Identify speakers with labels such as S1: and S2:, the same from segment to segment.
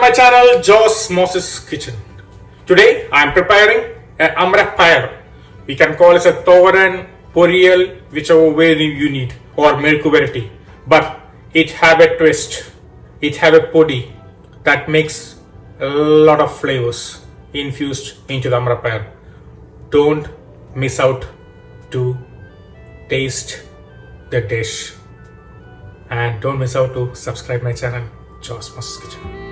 S1: my channel Joss Moses Kitchen. Today I am preparing an Amarakka. We can call it a Thoran, Poriyal, whichever way you need, or Mulakoshyam. But it have a twist. It have a Podi that makes a lot of flavors infused into the Amarakka. Don't miss out to taste the dish. And don't miss out to subscribe my channel Joss Moses Kitchen.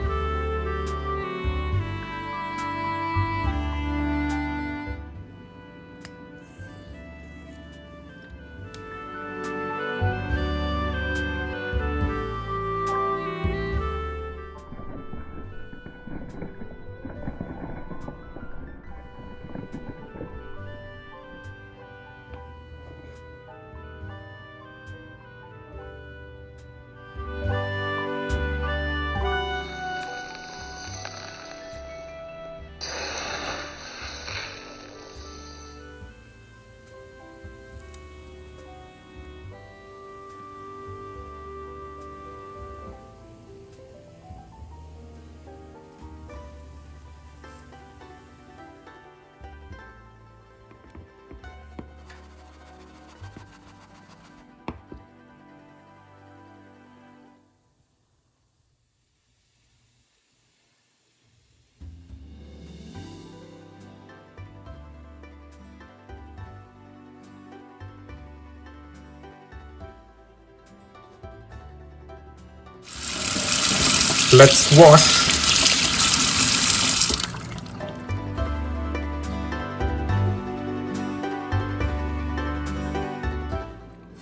S1: Let's wash.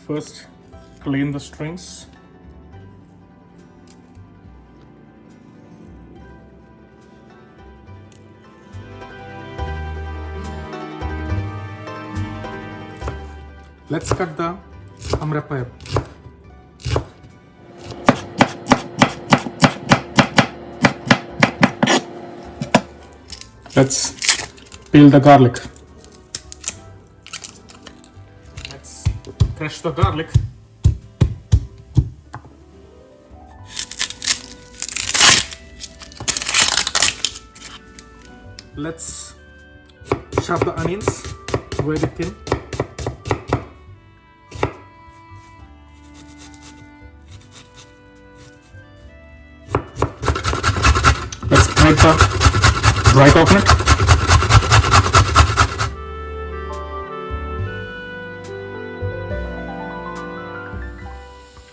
S1: First, clean the strings. Let's cut the Amarakka. Let's peel the garlic. Let's crush the garlic. Let's chop the onions very thin. Let's add the dry coconut.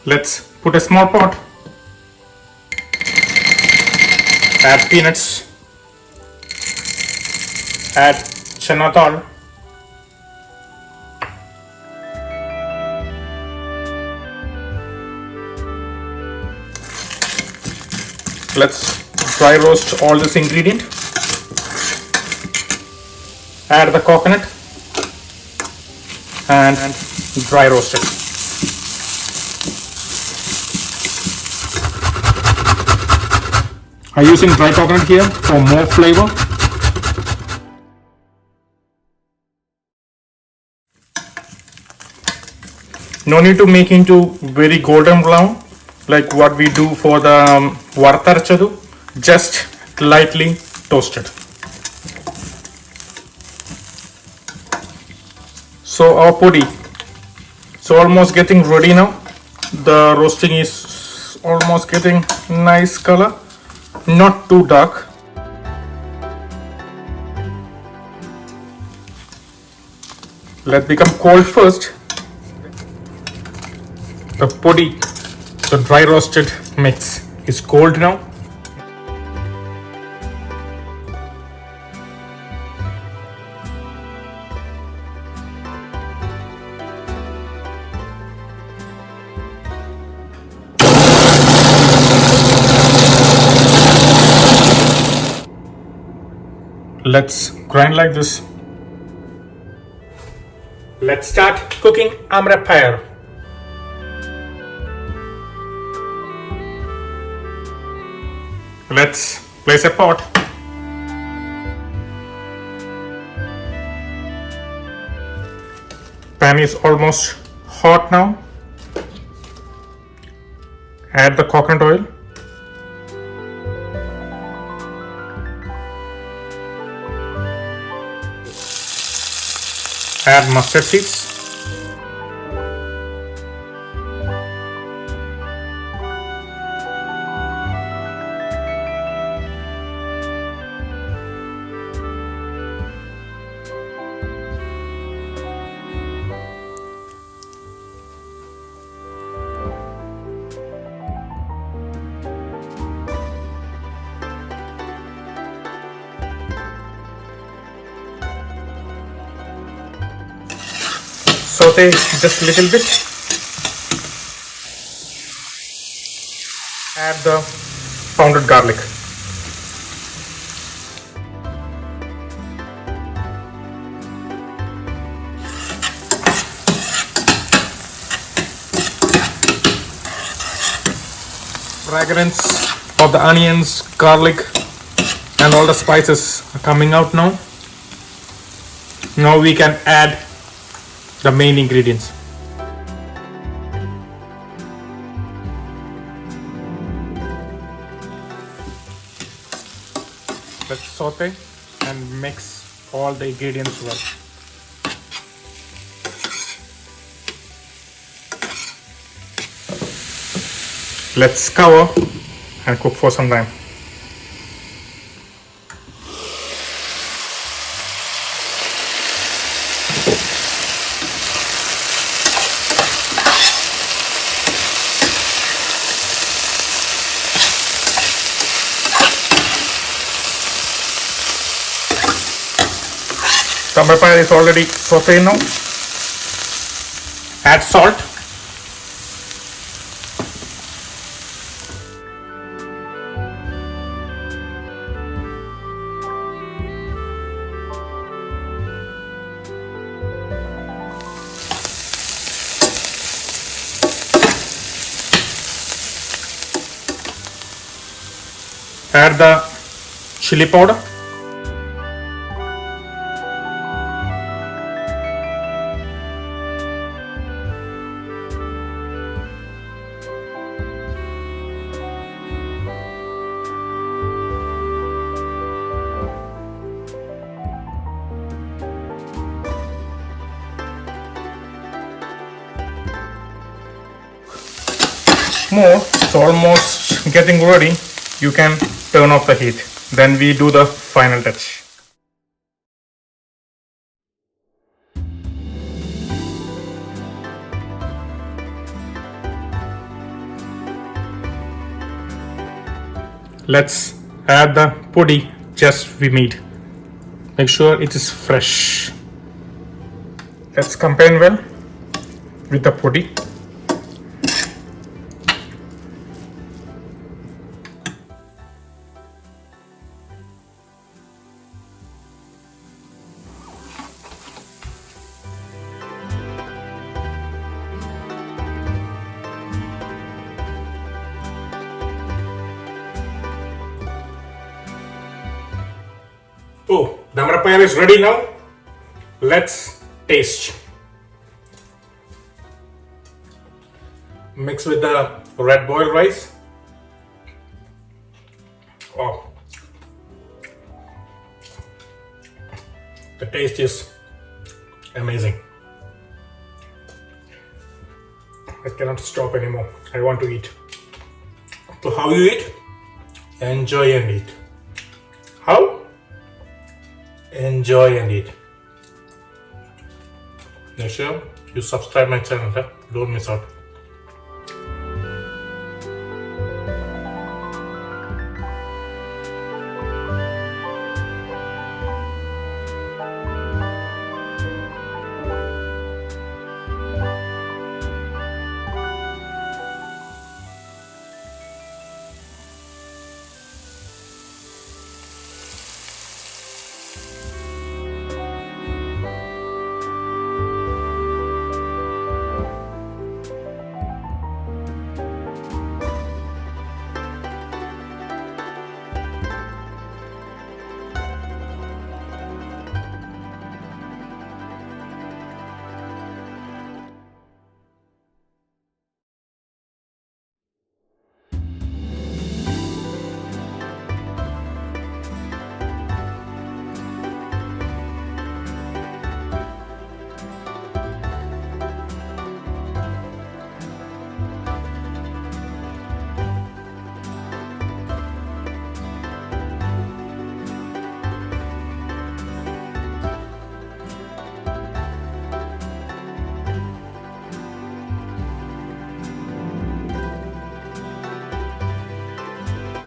S1: Let's put a small pot. Add peanuts. Add chana dal. Let's dry roast all this ingredient. Add the coconut and dry roast it. I'm using dry coconut here for more flavor. No need to make into very golden brown like what we do for the vartarchadu, just lightly toasted. So our podi, so almost getting ready now. The roasting is almost getting nice color, not too dark. Let become cold first. The podi, the dry roasted mix is cold now. Let's grind like this. Let's start cooking Amarakka. Let's place a pot. Pan is almost hot now. Add the coconut oil. add mustard seeds. Saute just a little bit. Add the pounded garlic. Fragrance of the onions, garlic and all the spices are coming out now. Now we can add the main ingredients. Let's saute and mix all the ingredients well. Let's cover and cook for some time. The papaya is already sauteed now. Add salt. Add the chili powder. More, it's almost getting ready. You can turn off the heat. Then we do the final touch. Let's add the podi just we made. Make sure it is fresh. Let's combine well with the podi. Oh, the Amarakka is ready now. Let's taste. Mix with the red boiled rice. Oh, the taste is amazing. I cannot stop anymore. I want to eat. So how you eat? Enjoy and eat. How? Enjoy and eat. Make sure you subscribe my channel. Don't miss out.